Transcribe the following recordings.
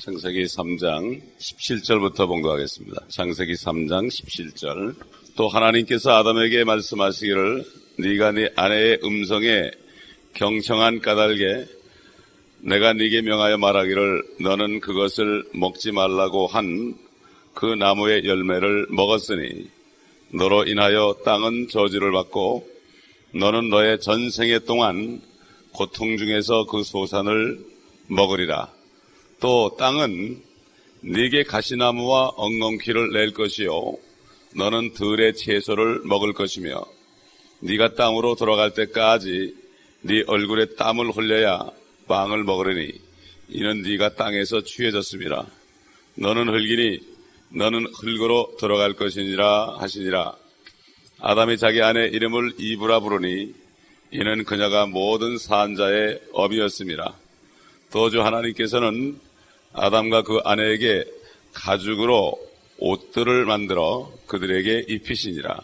창세기 3장 17절부터 봉독하겠습니다. 창세기 3장 17절. 또 하나님께서 아담에게 말씀하시기를 네가 네 아내의 음성에 경청한 까닭에 내가 네게 명하여 말하기를 너는 그것을 먹지 말라고 한 그 나무의 열매를 먹었으니 너로 인하여 땅은 저주를 받고 너는 너의 전생애 동안 고통 중에서 그 소산을 먹으리라. 또 땅은 네게 가시나무와 엉겅퀴를 낼 것이요 너는 들의 채소를 먹을 것이며 네가 땅으로 돌아갈 때까지 네 얼굴에 땀을 흘려야 빵을 먹으리니 이는 네가 땅에서 취해졌음이라. 너는 흙이니 너는 흙으로 돌아갈 것이니라 하시니라. 아담이 자기 아내 이름을 이브라 부르니 이는 그녀가 모든 산자의 어미였음이라. 또 주 하나님께서는 아담과 그 아내에게 가죽으로 옷들을 만들어 그들에게 입히시니라.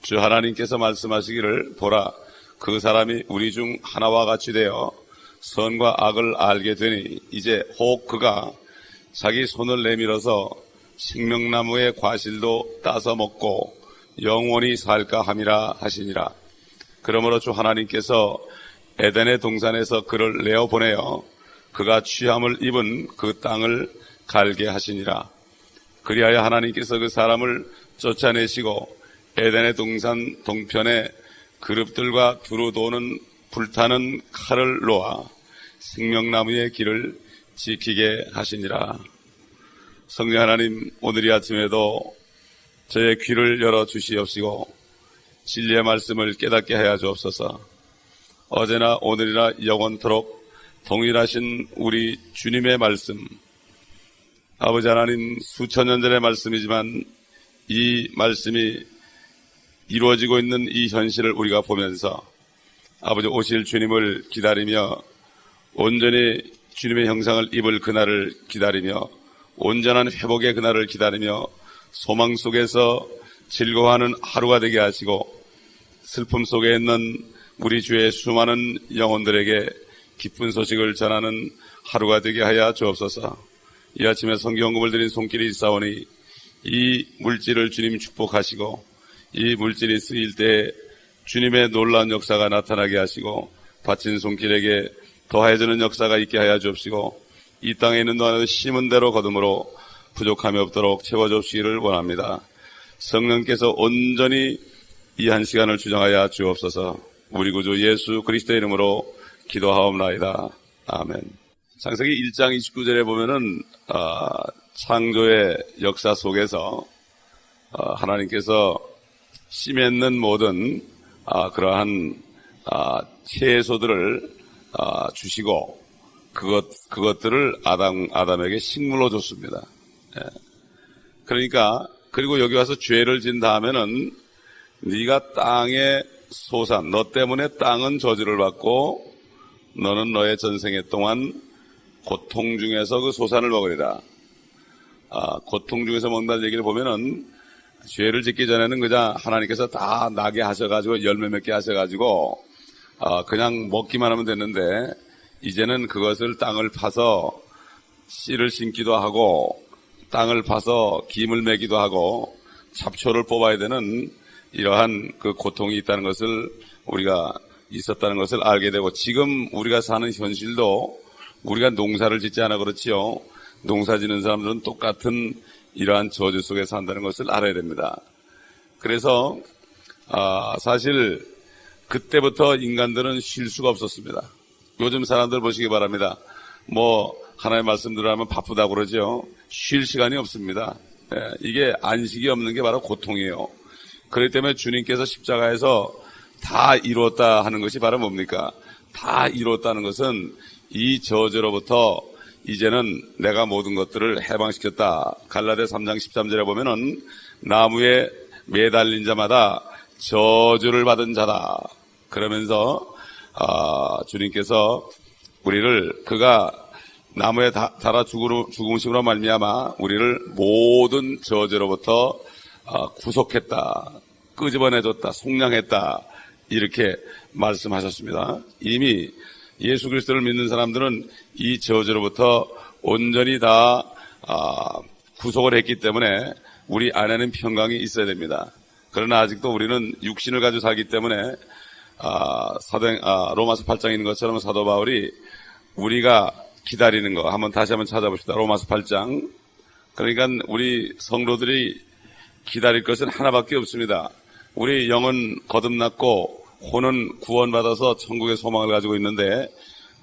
주 하나님께서 말씀하시기를 보라 그 사람이 우리 중 하나와 같이 되어 선과 악을 알게 되니 이제 혹 그가 자기 손을 내밀어서 생명나무의 과실도 따서 먹고 영원히 살까 함이라 하시니라. 그러므로 주 하나님께서 에덴의 동산에서 그를 내어보내어 그가 취함을 입은 그 땅을 갈게 하시니라. 그리하여 하나님께서 그 사람을 쫓아내시고 에덴의 동산 동편에 그룹들과 두루 도는 불타는 칼을 놓아 생명나무의 길을 지키게 하시니라. 성령 하나님, 오늘 이 아침에도 저의 귀를 열어 주시옵시고 진리의 말씀을 깨닫게 하여 주옵소서. 어제나 오늘이나 영원토록 동일하신 우리 주님의 말씀, 아버지 하나님 수천 년 전의 말씀이지만 이 말씀이 이루어지고 있는 이 현실을 우리가 보면서 아버지 오실 주님을 기다리며 온전히 주님의 형상을 입을 그날을 기다리며 온전한 회복의 그날을 기다리며 소망 속에서 즐거워하는 하루가 되게 하시고 슬픔 속에 있는 우리 주의 수많은 영혼들에게 기쁜 소식을 전하는 하루가 되게 하여 주옵소서. 이 아침에 성경 공부를 드린 손길이 있사오니 이 물질을 주님 축복하시고 이 물질이 쓰일 때 주님의 놀라운 역사가 나타나게 하시고 바친 손길에게 더해지는 역사가 있게 하여 주옵시고 이 땅에 있는 동안에도 심은 대로 거둠으로 부족함이 없도록 채워주시기를 원합니다. 성령께서 온전히 이 한 시간을 주장하여 주옵소서. 우리 구주 예수 그리스도의 이름으로 기도하옵나이다. 아멘. 창세기 1장 29절에 보면은 창조의 역사 속에서 하나님께서 씨 맺는 모든 그러한 채소들을 주시고 그것들을 아담에게 식물로 줬습니다. 예. 그러니까 그리고 여기 와서 죄를 진 다음에는 네가 땅의 소산, 너 때문에 땅은 저주를 받고 너는 너의 전생애 동안 고통 중에서 그 소산을 먹으리라. 고통 중에서 먹는다는 얘기를 보면은 죄를 짓기 전에는 그냥 하나님께서 다 나게 하셔가지고 열매 맺게 하셔가지고 그냥 먹기만 하면 됐는데 이제는 그것을 땅을 파서 씨를 심기도 하고 땅을 파서 김을 매기도 하고 잡초를 뽑아야 되는 이러한 그 고통이 있다는 것을 우리가 있었다는 것을 알게 되고 지금 우리가 사는 현실도 우리가 농사를 짓지 않아 그렇지요. 농사 짓는 사람들은 똑같은 이러한 저주 속에 산다는 것을 알아야 됩니다. 그래서 사실 그때부터 인간들은 쉴 수가 없었습니다. 요즘 사람들 보시기 바랍니다. 하나님의 말씀대로 하면 바쁘다고 그러죠. 쉴 시간이 없습니다. 이게 안식이 없는 게 바로 고통이에요. 그렇기 때문에 주님께서 십자가에서 다 이루었다 하는 것이 바로 뭡니까? 다 이루었다는 것은 이 저주로부터 이제는 내가 모든 것들을 해방시켰다. 갈라디아 3장 13절에 보면은 나무에 매달린 자마다 저주를 받은 자다. 그러면서 주님께서 우리를 그가 나무에 달아 죽음으로 말미암아 우리를 모든 저주로부터 구속했다, 끄집어내줬다, 속량했다 이렇게 말씀하셨습니다. 이미 예수 그리스도를 믿는 사람들은 이 저주로부터 온전히 다 구속을 했기 때문에 우리 안에는 평강이 있어야 됩니다. 그러나 아직도 우리는 육신을 가지고 살기 때문에 로마서 8장에 있는 것처럼 사도 바울이 우리가 기다리는 거 다시 한번 찾아봅시다. 로마서 8장. 그러니까 우리 성도들이 기다릴 것은 하나밖에 없습니다. 우리 영은 거듭났고 혼은 구원받아서 천국의 소망을 가지고 있는데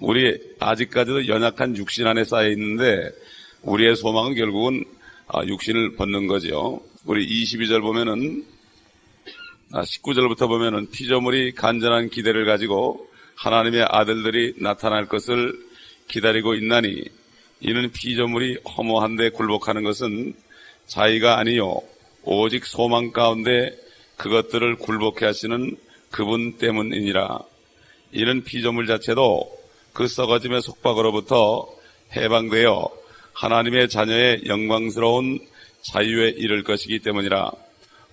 우리 아직까지도 연약한 육신 안에 쌓여 있는데 우리의 소망은 결국은 육신을 벗는 거죠. 우리 22절 보면은 19절부터 보면은 피조물이 간절한 기대를 가지고 하나님의 아들들이 나타날 것을 기다리고 있나니 이는 피조물이 허무한데 굴복하는 것은 자의가 아니요 오직 소망 가운데 그것들을 굴복해 하시는 그분 때문이니라. 이는 피조물 자체도 그 썩어짐의 속박으로부터 해방되어 하나님의 자녀의 영광스러운 자유에 이를 것이기 때문이라.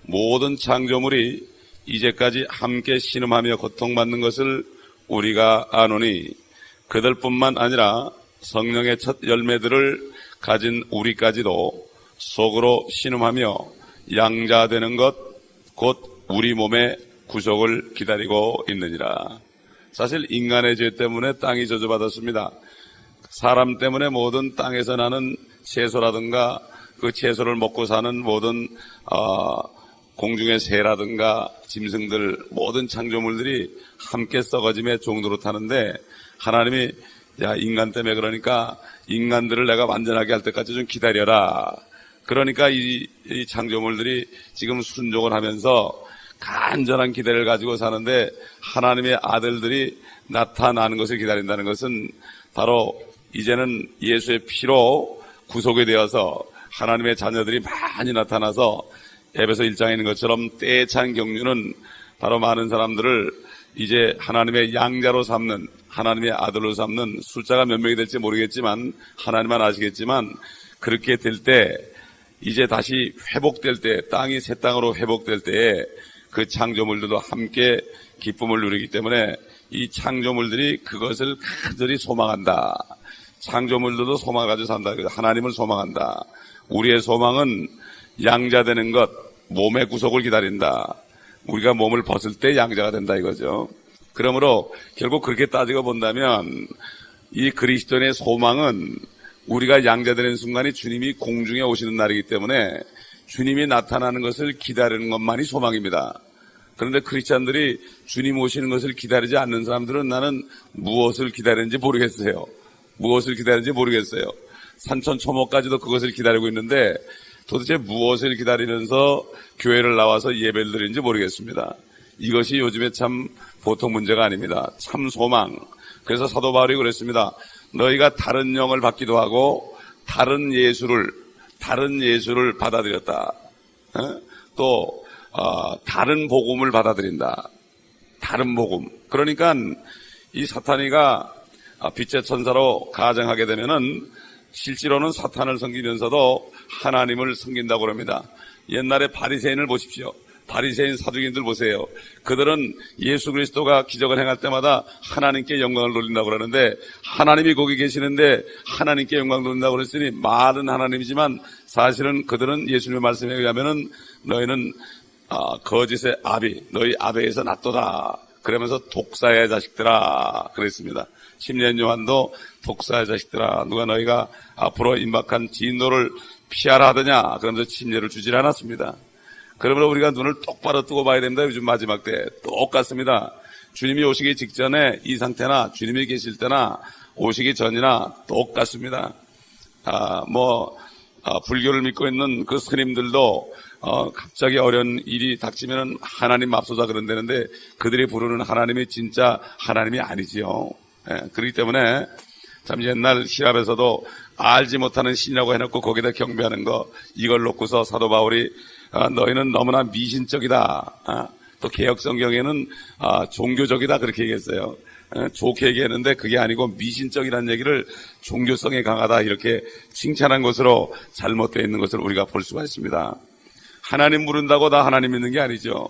모든 창조물이 이제까지 함께 신음하며 고통받는 것을 우리가 아노니 그들뿐만 아니라 성령의 첫 열매들을 가진 우리까지도 속으로 신음하며 양자되는 것 곧 우리 몸의 구속을 기다리고 있느니라. 사실 인간의 죄 때문에 땅이 저주받았습니다. 사람 때문에 모든 땅에서 나는 채소라든가 그 채소를 먹고 사는 모든 공중의 새라든가 짐승들 모든 창조물들이 함께 썩어짐의 종도로 타는데 하나님이 인간 때문에 그러니까 인간들을 내가 완전하게 할 때까지 좀 기다려라. 그러니까 이 창조물들이 지금 순종을 하면서 간절한 기대를 가지고 사는데 하나님의 아들들이 나타나는 것을 기다린다는 것은 바로 이제는 예수의 피로 구속이 되어서 하나님의 자녀들이 많이 나타나서 에베소 1장에 있는 것처럼 때에 찬 경륜은 바로 많은 사람들을 이제 하나님의 양자로 삼는 하나님의 아들로 삼는 숫자가 몇 명이 될지 모르겠지만 하나님만 아시겠지만 그렇게 될 때 이제 다시 회복될 때 땅이 새 땅으로 회복될 때에 그 창조물들도 함께 기쁨을 누리기 때문에 이 창조물들이 그것을 간절히 소망한다. 창조물들도 소망을 가지고 산다. 하나님을 소망한다. 우리의 소망은 양자되는 것, 몸의 구속을 기다린다. 우리가 몸을 벗을 때 양자가 된다 이거죠. 그러므로 결국 그렇게 따지고 본다면 이 그리스도인의 소망은 우리가 양자되는 순간이 주님이 공중에 오시는 날이기 때문에 주님이 나타나는 것을 기다리는 것만이 소망입니다. 그런데 크리스찬들이 주님 오시는 것을 기다리지 않는 사람들은 나는 무엇을 기다리는지 모르겠어요. 무엇을 기다리는지 모르겠어요. 산천초목까지도 그것을 기다리고 있는데 도대체 무엇을 기다리면서 교회를 나와서 예배를 드리는지 모르겠습니다. 이것이 요즘에 참 보통 문제가 아닙니다. 참 소망. 그래서 사도 바울이 그랬습니다. 너희가 다른 영을 받기도 하고 다른 예수를 받아들였다. 또 다른 복음을 받아들인다. 다른 복음. 그러니까 이 사탄이가 빛의 천사로 가정하게 되면은 실제로는 사탄을 섬기면서도 하나님을 섬긴다고 합니다. 옛날에 바리새인을 보십시오. 바리새인 사두개인들 보세요. 그들은 예수 그리스도가 기적을 행할 때마다 하나님께 영광을 돌린다고 그러는데 하나님이 거기 계시는데 하나님께 영광을 돌린다고 그랬으니 말은 하나님이지만 사실은 그들은 예수님의 말씀에 의하면은 너희는 거짓의 아비, 너희 아베에서 났도다. 그러면서 독사의 자식들아 그랬습니다. 심리한 요한도 독사의 자식들아 누가 너희가 앞으로 임박한 진노를 피하라 하더냐 그러면서 침례를 주질 않았습니다. 그러므로 우리가 눈을 똑바로 뜨고 봐야 됩니다. 요즘 마지막 때 똑같습니다. 주님이 오시기 직전에 이 상태나 주님이 계실 때나 오시기 전이나 똑같습니다. 불교를 믿고 있는 그 스님들도 갑자기 어려운 일이 닥치면 하나님 맙소사 그런다는데 그들이 부르는 하나님이 진짜 하나님이 아니지요. 그렇기 때문에 참 옛날 시합에서도 알지 못하는 신이라고 해놓고 거기다 경배하는 거 이걸 놓고서 사도 바울이 너희는 너무나 미신적이다. 또 개혁성경에는 종교적이다 그렇게 얘기했어요. 좋게 얘기했는데 그게 아니고 미신적이라는 얘기를 종교성이 강하다 이렇게 칭찬한 것으로 잘못되어 있는 것을 우리가 볼 수가 있습니다. 하나님 부른다고 다 하나님 믿는 게 아니죠.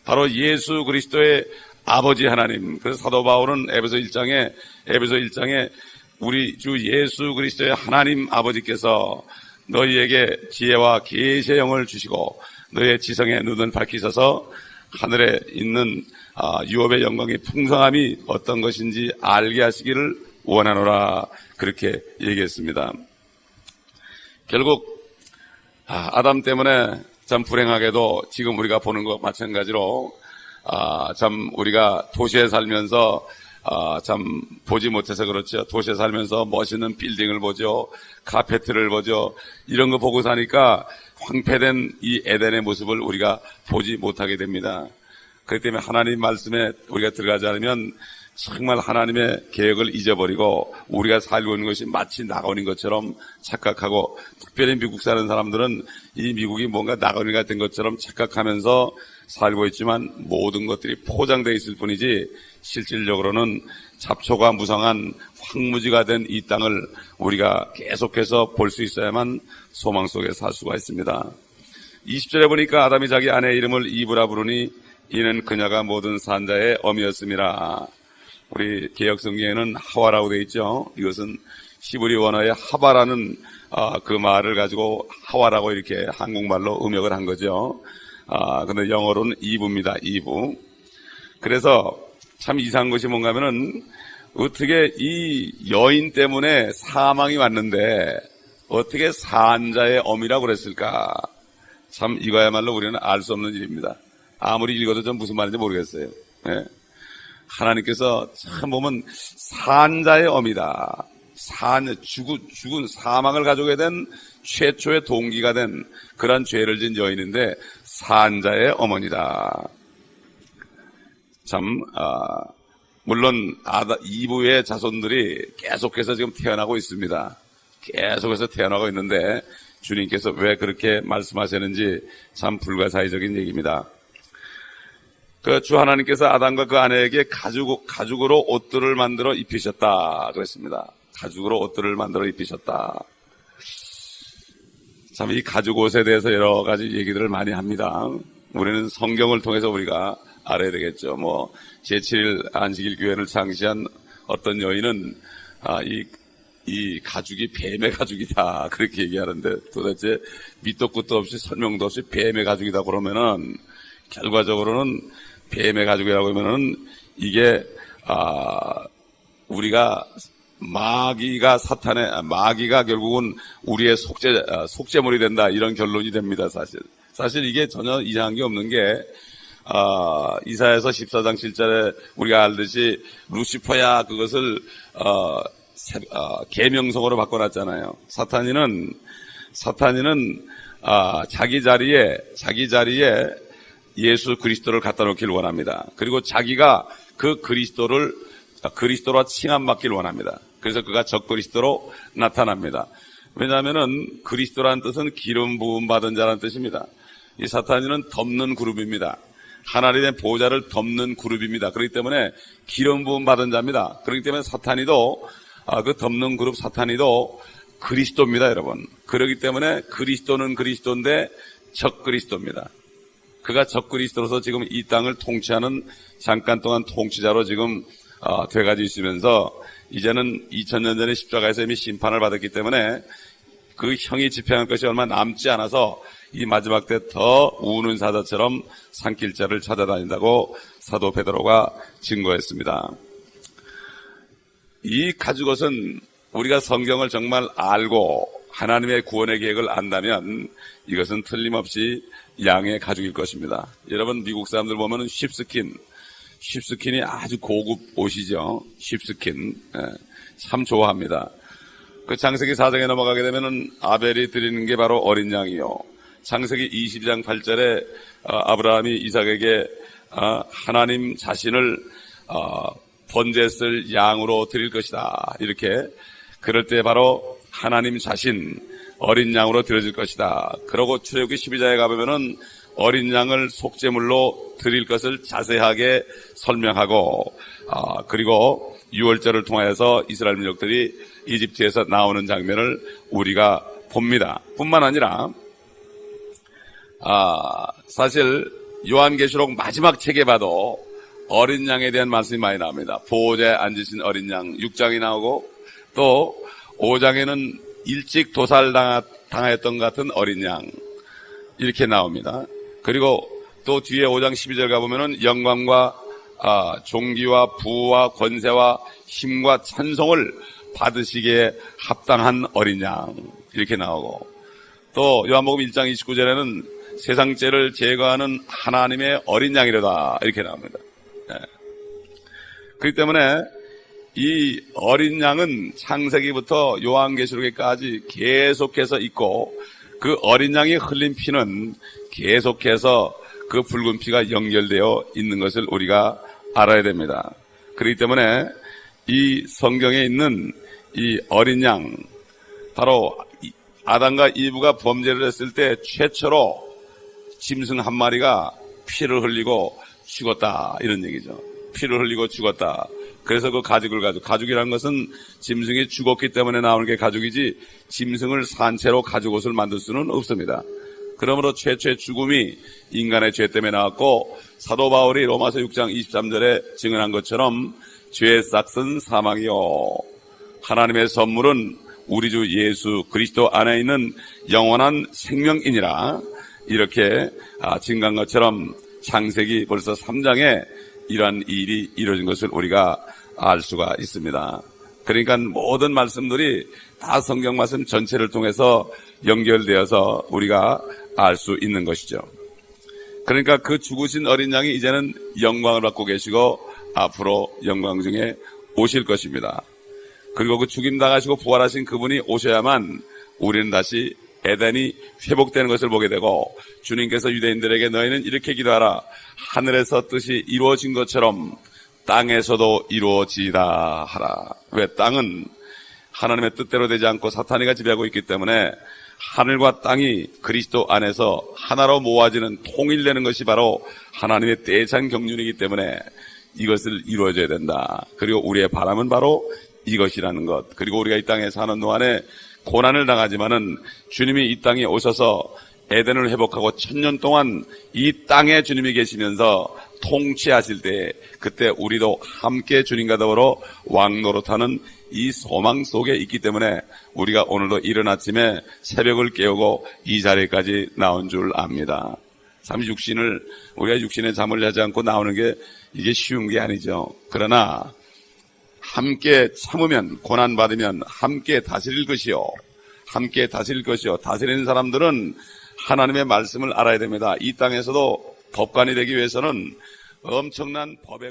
바로 예수 그리스도의 아버지 하나님. 그래서 사도 바울은 에베소 1장에 우리 주 예수 그리스도의 하나님 아버지께서 너희에게 지혜와 계시의 영을 주시고 너희의 지성의 눈을 밝히셔서 하늘에 있는 유업의 영광의 풍성함이 어떤 것인지 알게 하시기를 원하노라, 그렇게 얘기했습니다. 결국 아담 때문에 참 불행하게도 지금 우리가 보는 것 마찬가지로 참 우리가 도시에 살면서 참 보지 못해서 그렇죠. 도시에 살면서 멋있는 빌딩을 보죠. 카페트를 보죠. 이런 거 보고 사니까 황폐된 이 에덴의 모습을 우리가 보지 못하게 됩니다. 그렇기 때문에 하나님 말씀에 우리가 들어가지 않으면 정말 하나님의 계획을 잊어버리고 우리가 살고 있는 것이 마치 낙원인 것처럼 착각하고, 특별히 미국 사는 사람들은 이 미국이 뭔가 낙원이 같은 것처럼 착각하면서 살고 있지만 모든 것들이 포장되어 있을 뿐이지 실질적으로는 잡초가 무성한 황무지가 된 이 땅을 우리가 계속해서 볼 수 있어야만 소망 속에 살 수가 있습니다. 20절에 보니까 아담이 자기 아내의 이름을 이브라 부르니 이는 그녀가 모든 산자의 어미였음이라. 우리 개역성경에는 하와라고 되어 있죠. 이것은 히브리 원어의 하바라는 그 말을 가지고 하와라고 이렇게 한국말로 음역을 한 거죠. 근데 영어로는 이브입니다. 이브. 그래서 참 이상한 것이 뭔가 하면은 어떻게 이 여인 때문에 사망이 왔는데 어떻게 산자의 어미라고 그랬을까? 참 이거야말로 우리는 알 수 없는 일입니다. 아무리 읽어도 좀 무슨 말인지 모르겠어요. 네? 하나님께서 참 보면 산자의 어미다. 죽은 사망을 가져오게 된 최초의 동기가 된 그런 죄를 진 여인인데 산자의 어머니다. 참 물론 이브의 자손들이 계속해서 지금 태어나고 있습니다. 계속해서 태어나고 있는데 주님께서 왜 그렇게 말씀하셨는지 참 불가사의적인 얘기입니다. 그 주 하나님께서 아담과 그 아내에게 가죽으로 옷들을 만들어 입히셨다 그랬습니다. 가죽으로 옷들을 만들어 입히셨다. 참 이 가죽 옷에 대해서 여러 가지 얘기들을 많이 합니다. 우리는 성경을 통해서 우리가 알아야 되겠죠. 뭐 제7일 안식일 교회를 창시한 어떤 여인은 이 가죽이 뱀의 가죽이다 그렇게 얘기하는데 도대체 밑도 끝도 없이 설명도 없이 뱀의 가죽이다 그러면은 결과적으로는 뱀의 가죽이라고 하면은 이게 우리가 마귀가 결국은 우리의 속죄물이 된다 이런 결론이 됩니다. 사실 이게 전혀 이상한 게 없는 게 이사야서 14장 7절에 우리가 알듯이 루시퍼야 그것을 계명성으로 바꿔놨잖아요. 사탄이는 자기 자리에 예수 그리스도를 갖다 놓기를 원합니다. 그리고 자기가 그 그리스도로 칭함받기를 원합니다. 그래서 그가 적그리스도로 나타납니다. 왜냐하면은 그리스도라는 뜻은 기름 부음 받은 자라는 뜻입니다. 이 사탄이는 덮는 그룹입니다. 하나님의 보좌를 덮는 그룹입니다. 그렇기 때문에 기름 부음 받은 자입니다. 그렇기 때문에 사탄이도 그 덮는 그룹 사탄이도 그리스도입니다, 여러분. 그렇기 때문에 그리스도는 그리스도인데 적그리스도입니다. 그가 적그리스도로서 지금 이 땅을 통치하는 잠깐 동안 통치자로 지금 돼가지고 있으면서 이제는 2000년 전에 십자가에서 이미 심판을 받았기 때문에 그 형이 집행할 것이 얼마 남지 않아서 이 마지막 때 더 우는 사자처럼 산길자를 찾아다닌다고 사도 베드로가 증거했습니다. 이 가죽옷은 우리가 성경을 정말 알고 하나님의 구원의 계획을 안다면 이것은 틀림없이 양의 가죽일 것입니다. 여러분 미국 사람들 보면은 쉽스킨이 아주 고급 옷이죠. 쉽스킨 참 좋아합니다. 그 창세기 4장에 넘어가게 되면은 아벨이 드리는 게 바로 어린 양이요. 창세기 20장 8절에 아브라함이 이삭에게 하나님 자신을 번제쓸 양으로 드릴 것이다. 이렇게 그럴 때 바로 하나님 자신 어린 양으로 드려질 것이다. 그러고 출애굽기 12장에 가보면은 어린 양을 속죄물로 드릴 것을 자세하게 설명하고 그리고 유월절을 통해서 이스라엘 민족들이 이집트에서 나오는 장면을 우리가 봅니다. 뿐만 아니라 사실 요한계시록 마지막 책에 봐도 어린 양에 대한 말씀이 많이 나옵니다. 보호자에 앉으신 어린 양 6장이 나오고 또 5장에는 일찍 도살당했던 것 같은 어린 양 이렇게 나옵니다. 그리고 또 뒤에 5장 12절 가보면은 영광과 종기와 부와 권세와 힘과 찬송을 받으시기에 합당한 어린 양 이렇게 나오고, 또 요한복음 1장 29절에는 세상 죄를 제거하는 하나님의 어린 양이로다 이렇게 나옵니다. 네. 그렇기 때문에 이 어린 양은 창세기부터 요한계시록에까지 계속해서 있고, 그 어린 양이 흘린 피는 계속해서 그 붉은 피가 연결되어 있는 것을 우리가 알아야 됩니다. 그렇기 때문에 이 성경에 있는 이 어린 양, 바로 아담과 이브가 범죄를 했을 때 최초로 짐승 한 마리가 피를 흘리고 죽었다 이런 얘기죠. 피를 흘리고 죽었다. 그래서 그 가죽을 가죽이라는 것은 짐승이 죽었기 때문에 나오는 게 가죽이지, 짐승을 산 채로 가죽옷을 만들 수는 없습니다. 그러므로 최초의 죽음이 인간의 죄 때문에 나왔고, 사도 바울이 로마서 6장 23절에 증언한 것처럼 죄의 싹은 사망이요 하나님의 선물은 우리 주 예수 그리스도 안에 있는 영원한 생명이니라 이렇게 증거한 것처럼 창세기 벌써 3장에 이러한 일이 이루어진 것을 우리가 알 수가 있습니다. 그러니까 모든 말씀들이 다 성경 말씀 전체를 통해서 연결되어서 우리가 알 수 있는 것이죠. 그러니까 그 죽으신 어린 양이 이제는 영광을 받고 계시고 앞으로 영광 중에 오실 것입니다. 그리고 그 죽임 당하시고 부활하신 그분이 오셔야만 우리는 다시 에덴이 회복되는 것을 보게 되고, 주님께서 유대인들에게 너희는 이렇게 기도하라. 하늘에서 뜻이 이루어진 것처럼 땅에서도 이루어지다 하라. 왜? 땅은 하나님의 뜻대로 되지 않고 사탄이가 지배하고 있기 때문에 하늘과 땅이 그리스도 안에서 하나로 모아지는 통일되는 것이 바로 하나님의 대찬 경륜이기 때문에 이것을 이루어져야 된다. 그리고 우리의 바람은 바로 이것이라는 것. 그리고 우리가 이 땅에 사는 동안에 고난을 당하지만은 주님이 이 땅에 오셔서 에덴을 회복하고 1000년 동안 이 땅에 주님이 계시면서 통치하실 때, 그때 우리도 함께 주님과 더불어 왕노릇하는 이 소망 속에 있기 때문에 우리가 오늘도 이른 아침에 새벽을 깨우고 이 자리까지 나온 줄 압니다. 참 우리가 육신의 잠을 자지 않고 나오는 게 이게 쉬운 게 아니죠. 그러나 함께 참으면, 고난받으면 함께 다스릴 것이요. 함께 다스릴 것이요. 다스리는 사람들은 하나님의 말씀을 알아야 됩니다. 이 땅에서도 법관이 되기 위해서는 엄청난 법의